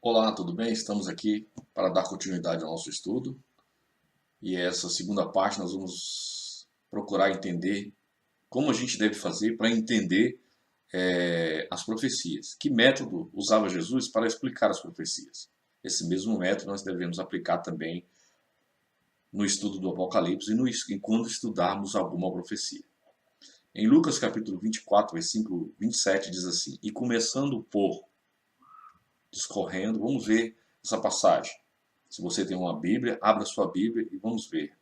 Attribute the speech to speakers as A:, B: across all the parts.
A: Olá, tudo bem? Estamos aqui para dar continuidade ao nosso estudo e essa segunda parte nós vamos procurar entender como a gente deve fazer para entender as profecias. Que método usava Jesus para explicar as profecias? Esse mesmo método nós devemos aplicar também no estudo do Apocalipse e quando estudarmos alguma profecia. Em Lucas capítulo 24, versículo 27 diz assim: E começando por discorrendo, vamos ver essa passagem. Se você tem uma Bíblia, abra sua Bíblia e vamos ver.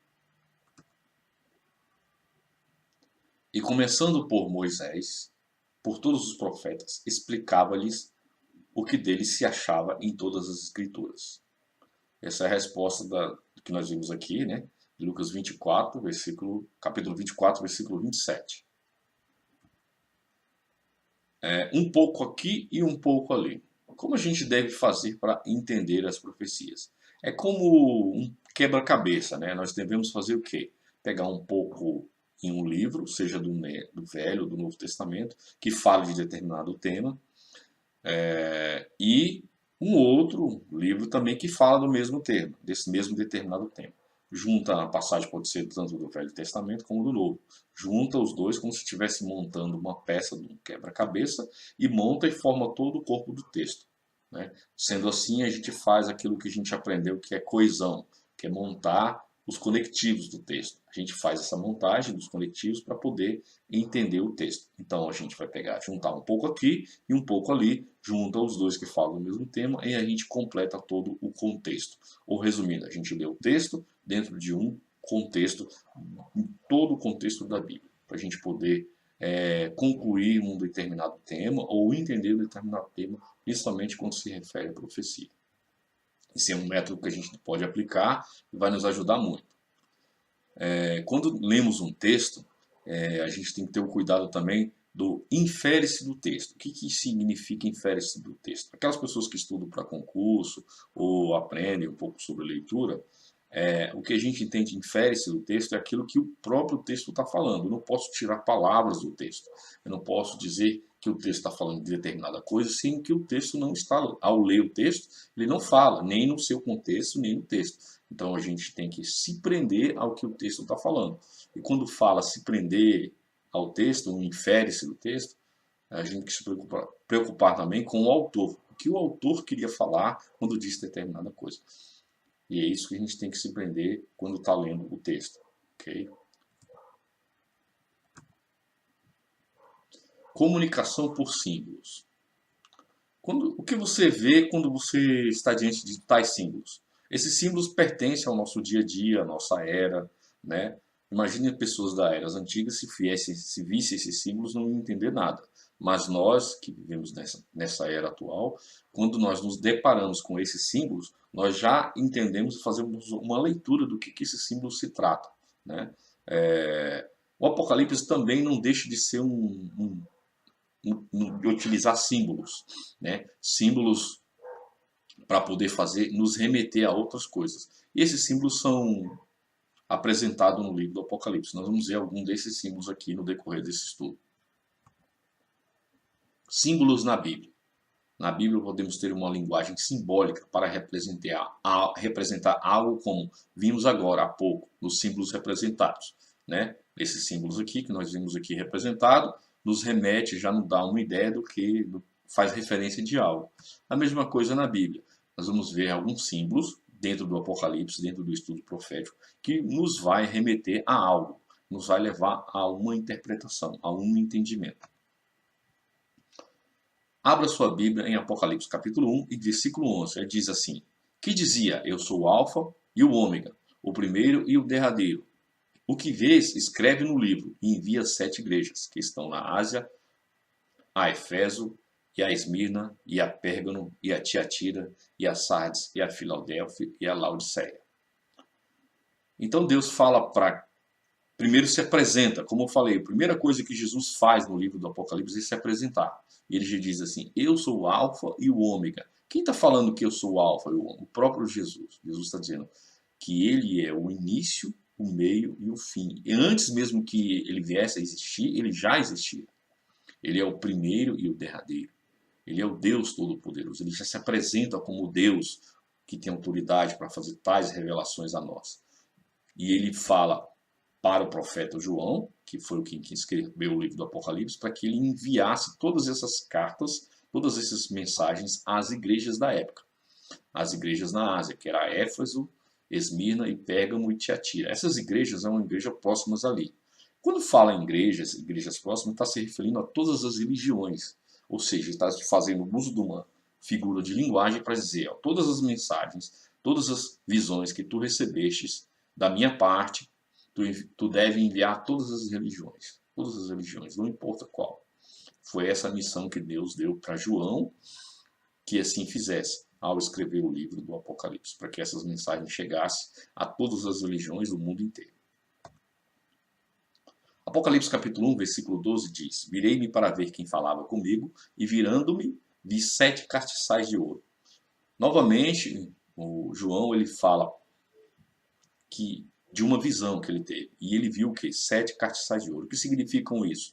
A: E começando por Moisés, por todos os profetas, explicava-lhes o que dele se achava em todas as Escrituras. Essa é a resposta que nós vimos aqui, né? De Lucas 24, capítulo 24, versículo 27. Um pouco aqui e um pouco ali. Como a gente deve fazer para entender as profecias? É como um quebra-cabeça, né? Nós devemos fazer o quê? Pegar um pouco em um livro, seja do Velho ou do Novo Testamento, que fale de determinado tema, e um outro livro também que fala do mesmo tema, desse mesmo determinado tema. Junta a passagem, pode ser tanto do Velho Testamento como do Novo. Junta os dois como se estivesse montando uma peça de um quebra-cabeça e monta e forma todo o corpo do texto, né? Sendo assim, a gente faz aquilo que a gente aprendeu que é coesão, que é montar os conectivos do texto. A gente faz essa montagem dos conectivos para poder entender o texto. Então a gente vai pegar, juntar um pouco aqui e um pouco ali, junta os dois que falam do mesmo tema e a gente completa todo o contexto. Ou resumindo, a gente lê o texto dentro de um contexto, em todo o contexto da Bíblia, para a gente poder concluir um determinado tema ou entender um determinado tema, principalmente quando se refere à profecia. Esse é um método que a gente pode aplicar e vai nos ajudar muito. Quando lemos um texto, a gente tem que ter o cuidado também do infere-se do texto. O que significa infere-se do texto? Aquelas pessoas que estudam para concurso ou aprendem um pouco sobre leitura, o que a gente entende infere-se do texto é aquilo que o próprio texto está falando. Eu não posso tirar palavras do texto. Eu não posso dizer que o texto está falando de determinada coisa sem que o texto não está. Ao ler o texto, ele não fala, nem no seu contexto, nem no texto. Então a gente tem que se prender ao que o texto está falando. E quando fala se prender ao texto, ou infere-se do texto, a gente tem que se preocupar também com o autor. O que o autor queria falar quando disse determinada coisa. E é isso que a gente tem que se prender quando está lendo o texto. Okay? Comunicação por símbolos. O que você vê quando você está diante de tais símbolos? Esses símbolos pertencem ao nosso dia a dia, à nossa era, né? Imagine pessoas da era antigas se vissem esses símbolos não iam entender nada. Mas nós que vivemos nessa era atual, quando nós nos deparamos com esses símbolos, nós já entendemos e fazemos uma leitura do que esses símbolos se tratam, né? O Apocalipse também não deixa de ser de utilizar símbolos, né? Símbolos para poder nos remeter a outras coisas. E esses símbolos são apresentados no livro do Apocalipse. Nós vamos ver algum desses símbolos aqui no decorrer desse estudo. Símbolos na Bíblia. Na Bíblia podemos ter uma linguagem simbólica para representar algo como vimos agora há pouco nos símbolos representados, né? Esses símbolos aqui que nós vimos aqui representado nos remete, já nos dá uma ideia do que faz referência de algo. A mesma coisa na Bíblia. Nós vamos ver alguns símbolos dentro do Apocalipse, dentro do estudo profético, que nos vai remeter a algo, nos vai levar a uma interpretação, a um entendimento. Abra sua Bíblia em Apocalipse capítulo 1 e versículo 11. Ele diz assim: Que dizia, eu sou o Alfa e o Ômega, o primeiro e o derradeiro. O que vês, escreve no livro e envia às 7 igrejas que estão na Ásia, a Efeso, e a Esmirna, e a Pérgamo, e a Tiatira, e a Sardes, e a Filadélfia, e a Laodiceia. Então Deus fala para... Primeiro se apresenta, como eu falei, a primeira coisa que Jesus faz no livro do Apocalipse é se apresentar. E ele já diz assim, eu sou o Alfa e o Ômega. Quem está falando que eu sou o Alfa e o Ômega? O próprio Jesus. Jesus está dizendo que ele é o início, o meio e o fim. E antes mesmo que ele viesse a existir, ele já existia. Ele é o primeiro e o derradeiro. Ele é o Deus Todo-Poderoso. Ele já se apresenta como Deus que tem autoridade para fazer tais revelações a nós. E ele fala para o profeta João, que foi quem escreveu o livro do Apocalipse, para que ele enviasse todas essas cartas, todas essas mensagens às igrejas da época. As igrejas na Ásia, que era Éfeso, Esmirna e Pérgamo e Tiatira. Essas igrejas são igrejas próximas ali. Quando fala em igrejas próximas, está se referindo a todas as religiões. Ou seja, está fazendo uso de uma figura de linguagem para dizer, ó, todas as mensagens, todas as visões que tu recebestes da minha parte, tu deve enviar a todas as religiões, não importa qual. Foi essa a missão que Deus deu para João, que assim fizesse ao escrever o livro do Apocalipse, para que essas mensagens chegassem a todas as religiões do mundo inteiro. Apocalipse capítulo 1, versículo 12 diz: Virei-me para ver quem falava comigo, e virando-me, vi 7 castiçais de ouro. Novamente, o João ele fala que de uma visão que ele teve, e ele viu que 7 castiçais de ouro. O que significam isso?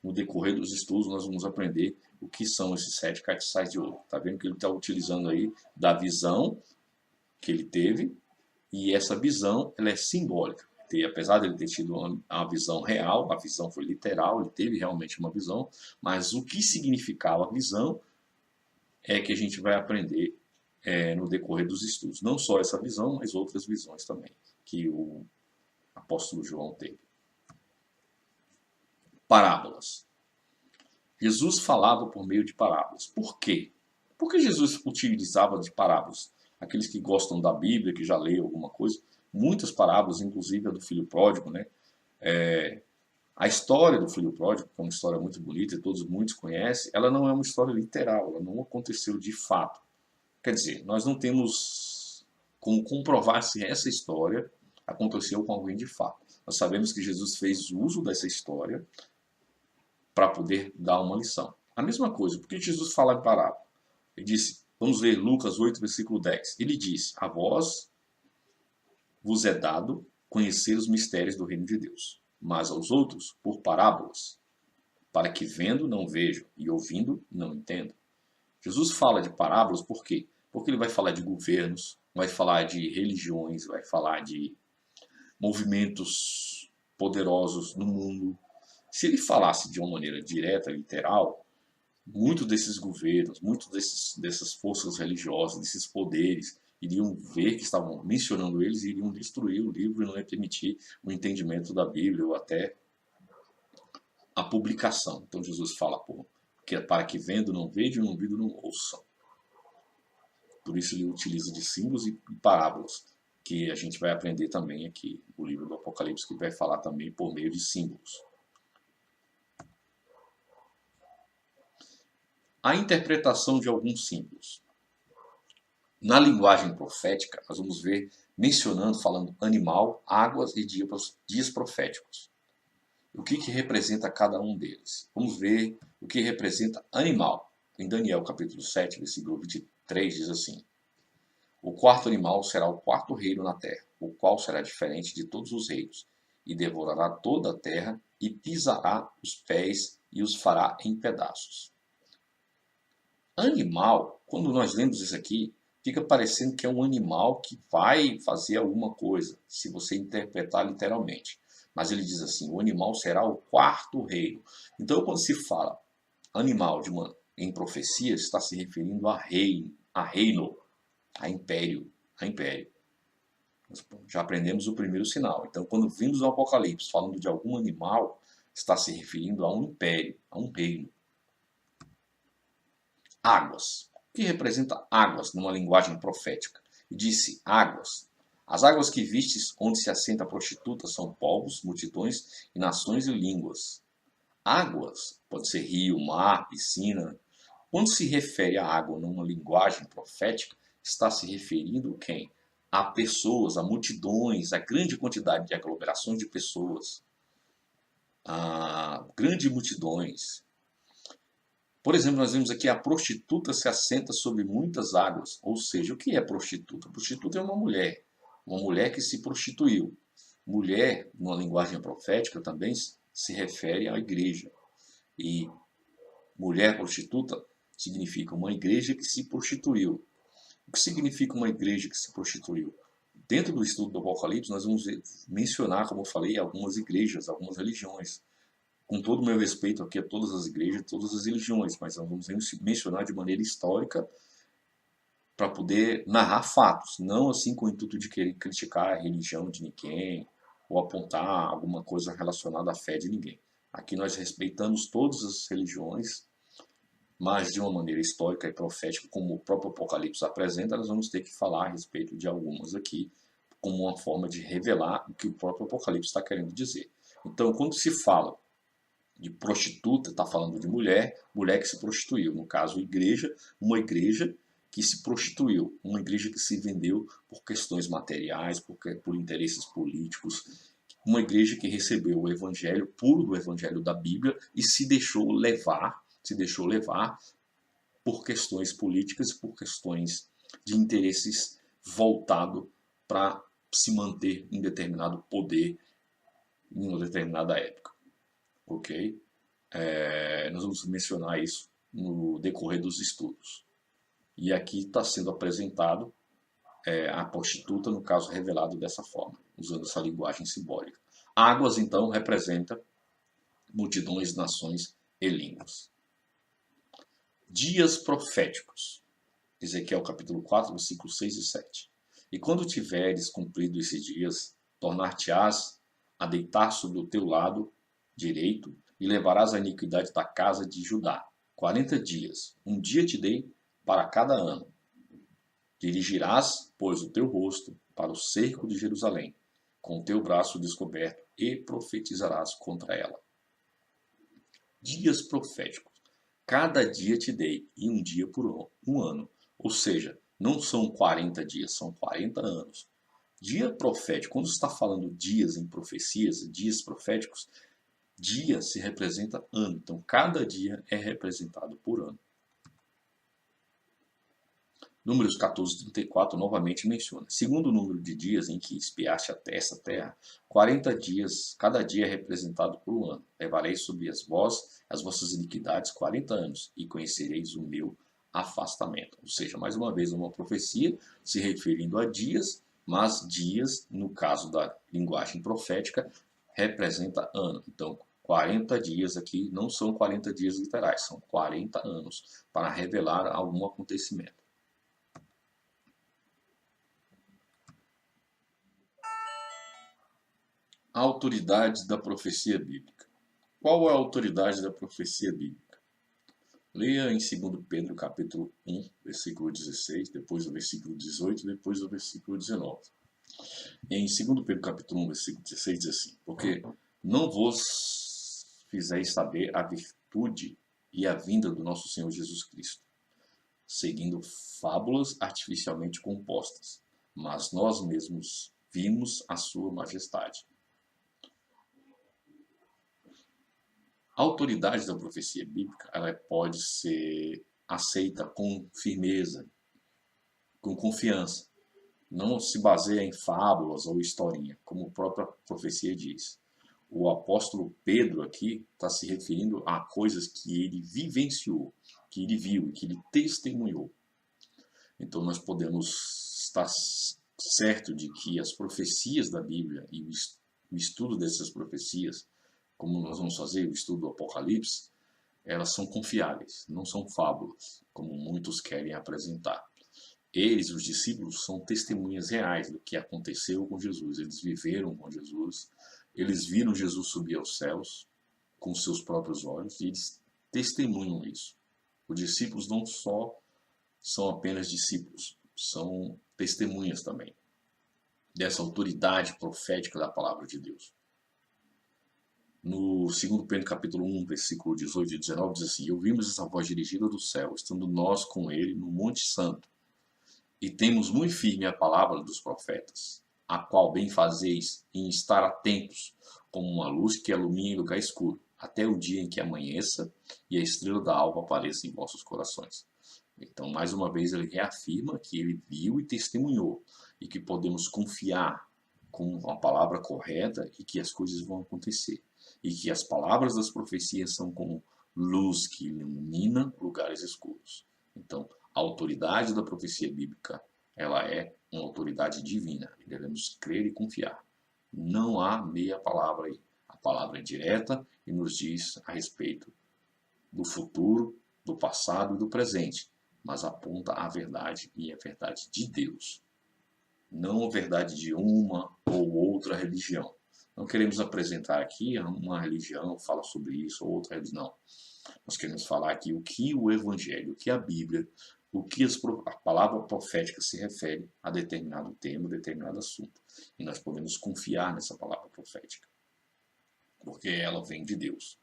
A: No decorrer dos estudos nós vamos aprender o que são esses 7 castiçais de ouro. Está vendo que ele está utilizando aí da visão que ele teve, e essa visão ela é simbólica. Apesar de ele ter tido uma visão real, a visão foi literal, ele teve realmente uma visão, mas o que significava a visão é que a gente vai aprender no decorrer dos estudos. Não só essa visão, mas outras visões também, que o apóstolo João teve. Parábolas. Jesus falava por meio de parábolas. Por quê? Por que Jesus utilizava de parábolas? Aqueles que gostam da Bíblia, que já leram alguma coisa, muitas parábolas, inclusive a do filho pródigo, né? A história do filho pródigo, que é uma história muito bonita e muitos conhecem, ela não é uma história literal, ela não aconteceu de fato. Quer dizer, nós não temos como comprovar se essa história aconteceu com alguém de fato. Nós sabemos que Jesus fez uso dessa história para poder dar uma lição. A mesma coisa, por que Jesus fala em parábola? Ele disse, vamos ler Lucas 8, versículo 10. Ele disse, a vós vos é dado conhecer os mistérios do reino de Deus, mas aos outros por parábolas, para que vendo não vejam e ouvindo não entendam. Jesus fala de parábolas por quê? Porque ele vai falar de governos, vai falar de religiões, vai falar de movimentos poderosos no mundo. Se ele falasse de uma maneira direta, literal, muitos desses governos, dessas forças religiosas, desses poderes, iriam ver que estavam mencionando eles e iriam destruir o livro e não ia permitir o entendimento da Bíblia ou até a publicação. Então Jesus fala, que é para que vendo não vejam, ouvindo não ouçam. Por isso ele utiliza de símbolos e parábolas, que a gente vai aprender também aqui no livro do Apocalipse, que vai falar também por meio de símbolos. A interpretação de alguns símbolos. Na linguagem profética, nós vamos ver falando animal, águas e dias proféticos. O que representa cada um deles? Vamos ver o que representa animal. Em Daniel capítulo 7, versículo 23, diz assim: O quarto animal será o quarto reino na terra, o qual será diferente de todos os reinos, e devorará toda a terra, e pisará os pés, e os fará em pedaços. Animal, quando nós lemos isso aqui, fica parecendo que é um animal que vai fazer alguma coisa, se você interpretar literalmente. Mas ele diz assim, o animal será o quarto reino. Então, quando se fala animal em profecia, está se referindo a reino, a império. Nós já aprendemos o primeiro sinal. Então, quando vimos o Apocalipse falando de algum animal, está se referindo a um império, a um reino. Águas. O que representa águas numa linguagem profética? E disse águas. As águas que vistes onde se assenta a prostituta são povos, multidões e nações e línguas. Águas, pode ser rio, mar, piscina. Quando se refere à água numa linguagem profética, está se referindo quem? A pessoas, a multidões, a grande quantidade de aglomerações de pessoas. A grandes multidões. Por exemplo, nós vemos aqui a prostituta se assenta sobre muitas águas. Ou seja, o que é prostituta? Prostituta é uma mulher que se prostituiu. Mulher, numa linguagem profética, também se refere à igreja. E mulher prostituta significa uma igreja que se prostituiu. O que significa uma igreja que se prostituiu? Dentro do estudo do Apocalipse, nós vamos mencionar, como eu falei, algumas igrejas, algumas religiões. Com todo o meu respeito aqui a todas as igrejas, todas as religiões, mas nós vamos mencionar de maneira histórica para poder narrar fatos, não assim com o intuito de querer criticar a religião de ninguém ou apontar alguma coisa relacionada à fé de ninguém. Aqui nós respeitamos todas as religiões, mas de uma maneira histórica e profética, como o próprio Apocalipse apresenta, nós vamos ter que falar a respeito de algumas aqui, como uma forma de revelar o que o próprio Apocalipse está querendo dizer. Então, quando se fala de prostituta, está falando de mulher, mulher que se prostituiu. No caso, igreja, uma igreja que se prostituiu, uma igreja que se vendeu por questões materiais, por interesses políticos, uma igreja que recebeu o evangelho puro do evangelho da Bíblia e se deixou levar por questões políticas e por questões de interesses voltado para se manter em determinado poder em uma determinada época. Ok? Nós vamos mencionar isso no decorrer dos estudos. E aqui está sendo apresentado a prostituta, no caso revelado dessa forma, usando essa linguagem simbólica. Águas, então, representa multidões, nações e línguas. Dias proféticos. Ezequiel capítulo 4, versículos 6 e 7. E quando tiveres cumprido esses dias, tornar-te-ás a deitar sobre o teu lado direito e levarás a iniquidade da casa de Judá. 40 dias, um dia te dei para cada ano. Dirigirás, pois, o teu rosto para o cerco de Jerusalém, com o teu braço descoberto, e profetizarás contra ela. Dias proféticos. Cada dia te dei, e um dia por um ano. Ou seja, não são 40 dias, são 40 anos. Dia profético, quando você está falando dias em profecias, dias proféticos, dia se representa ano. Então, cada dia é representado por ano. Números 14, 34 novamente menciona. Segundo o número de dias em que espiaste essa terra, 40 dias, cada dia é representado por um ano. Levarei sobre as vossas iniquidades 40 anos, e conhecereis o meu afastamento. Ou seja, mais uma vez, uma profecia se referindo a dias, mas dias, no caso da linguagem profética, representa ano. Então, 40 dias aqui não são 40 dias literais, são 40 anos para revelar algum acontecimento. Autoridades da profecia bíblica. Qual é a autoridade da profecia bíblica? Leia em 2 Pedro capítulo 1, versículo 16, depois do versículo 18, depois do versículo 19. Em 2 Pedro capítulo 1, versículo 16 diz assim: porque não vos fizeis saber a virtude e a vinda do nosso Senhor Jesus Cristo, seguindo fábulas artificialmente compostas, mas nós mesmos vimos a sua majestade. A autoridade da profecia bíblica, ela pode ser aceita com firmeza, com confiança. Não se baseia em fábulas ou historinha, como a própria profecia diz. O apóstolo Pedro aqui está se referindo a coisas que ele vivenciou, que ele viu e que ele testemunhou. Então nós podemos estar certo de que as profecias da Bíblia e o estudo dessas profecias, como nós vamos fazer o estudo do Apocalipse, elas são confiáveis, não são fábulas, como muitos querem apresentar. Eles, os discípulos, são testemunhas reais do que aconteceu com Jesus. Eles viveram com Jesus, eles viram Jesus subir aos céus com seus próprios olhos e eles testemunham isso. Os discípulos não só são apenas discípulos, são testemunhas também dessa autoridade profética da palavra de Deus. No 2 Pedro capítulo 1, versículo 18 e 19, diz assim: e ouvimos essa voz dirigida do céu, estando nós com ele no Monte Santo, e temos muito firme a palavra dos profetas, a qual bem fazeis em estar atentos, como uma luz que ilumina em lugar escuro, até o dia em que amanheça e a estrela da alva apareça em vossos corações. Então, mais uma vez, ele reafirma que ele viu e testemunhou, e que podemos confiar com a palavra correta e que as coisas vão acontecer. E que as palavras das profecias são como luz que ilumina lugares escuros. Então, a autoridade da profecia bíblica, ela é uma autoridade divina, e devemos crer e confiar. Não há meia palavra aí. A palavra é direta e nos diz a respeito do futuro, do passado e do presente, mas aponta a verdade, e a verdade de Deus, não a verdade de uma ou outra religião. Não queremos apresentar aqui uma religião, fala sobre isso, ou outra religião. Não. Nós queremos falar aqui o que o Evangelho, o que a Bíblia, o que a palavra profética se refere a determinado tema, determinado assunto. E nós podemos confiar nessa palavra profética, porque ela vem de Deus.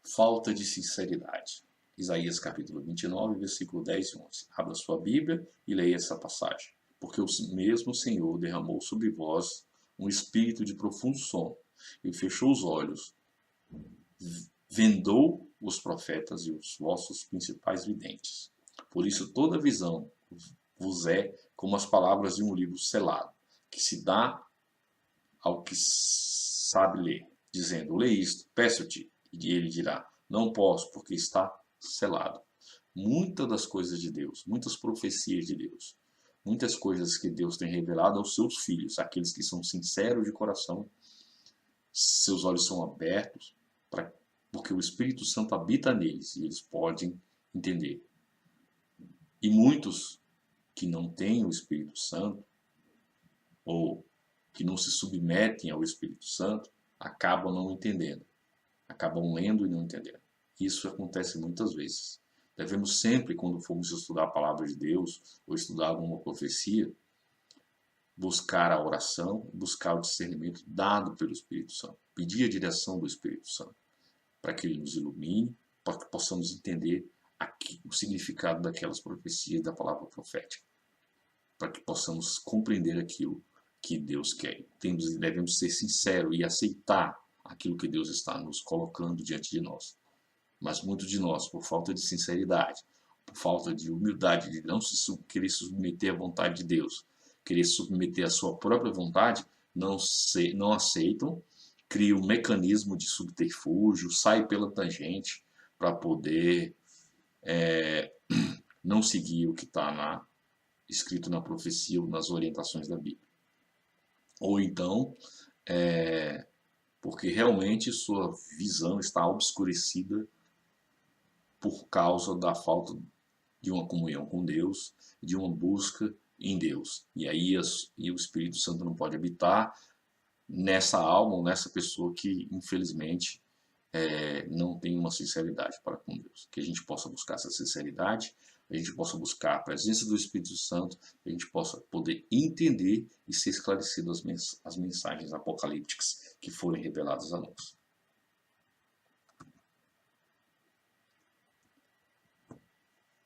A: Falta de sinceridade. Isaías capítulo 29, versículo 10 e 11. Abra sua Bíblia e leia essa passagem. Porque o mesmo Senhor derramou sobre vós um espírito de profundo sono, e fechou os olhos, vendou os profetas e os vossos principais videntes. Por isso toda visão vos é como as palavras de um livro selado, que se dá ao que sabe ler, dizendo, lê isto, peço-te, e ele dirá, não posso, porque está selado. Muitas das coisas de Deus, muitas profecias de Deus, muitas coisas que Deus tem revelado aos seus filhos, aqueles que são sinceros de coração, seus olhos são abertos, porque o Espírito Santo habita neles e eles podem entender. E muitos que não têm o Espírito Santo, ou que não se submetem ao Espírito Santo, acabam não entendendo, acabam lendo e não entendendo. Isso acontece muitas vezes. Devemos sempre, quando formos estudar a palavra de Deus, ou estudar alguma profecia, buscar a oração, buscar o discernimento dado pelo Espírito Santo, pedir a direção do Espírito Santo, para que ele nos ilumine, para que possamos entender o significado daquelas profecias da palavra profética, para que possamos compreender aquilo que Deus quer. Devemos ser sinceros e aceitar aquilo que Deus está nos colocando diante de nós. Mas muitos de nós, por falta de sinceridade, por falta de humildade, de não querer submeter à vontade de Deus, querer submeter à sua própria vontade, não aceitam, criam um mecanismo de subterfúgio, sai pela tangente para poder não seguir o que está escrito na profecia ou nas orientações da Bíblia. Ou então, porque realmente sua visão está obscurecida por causa da falta de uma comunhão com Deus, de uma busca em Deus. E aí o Espírito Santo não pode habitar nessa alma ou nessa pessoa que, infelizmente, não tem uma sinceridade para com Deus. Que a gente possa buscar essa sinceridade, a gente possa buscar a presença do Espírito Santo, a gente possa poder entender e ser esclarecido as mensagens apocalípticas que forem reveladas a nós.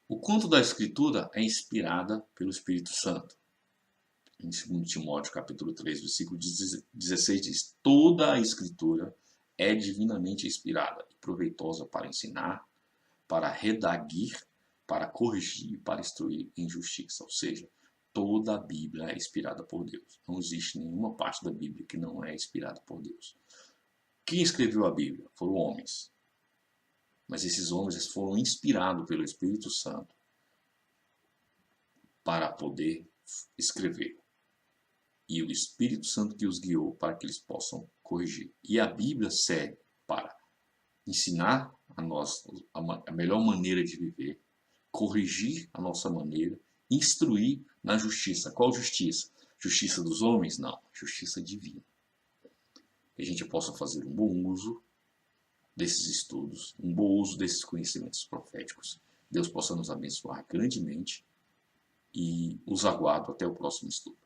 A: O conto da Escritura é inspirada pelo Espírito Santo. Em 2 Timóteo, capítulo 3, versículo 16, diz: toda a Escritura é divinamente inspirada e proveitosa para ensinar, para redaguir, para corrigir e para instruir em justiça. Ou seja, toda a Bíblia é inspirada por Deus. Não existe nenhuma parte da Bíblia que não é inspirada por Deus. Quem escreveu a Bíblia? Foram homens. Mas esses homens foram inspirados pelo Espírito Santo para poder escrever. E o Espírito Santo que os guiou para que eles possam corrigir. E a Bíblia serve para ensinar a nós a melhor maneira de viver, corrigir a nossa maneira, instruir na justiça. Qual justiça? Justiça dos homens? Não, justiça divina. Que a gente possa fazer um bom uso desses estudos, um bom uso desses conhecimentos proféticos. Deus possa nos abençoar grandemente e os aguardo até o próximo estudo.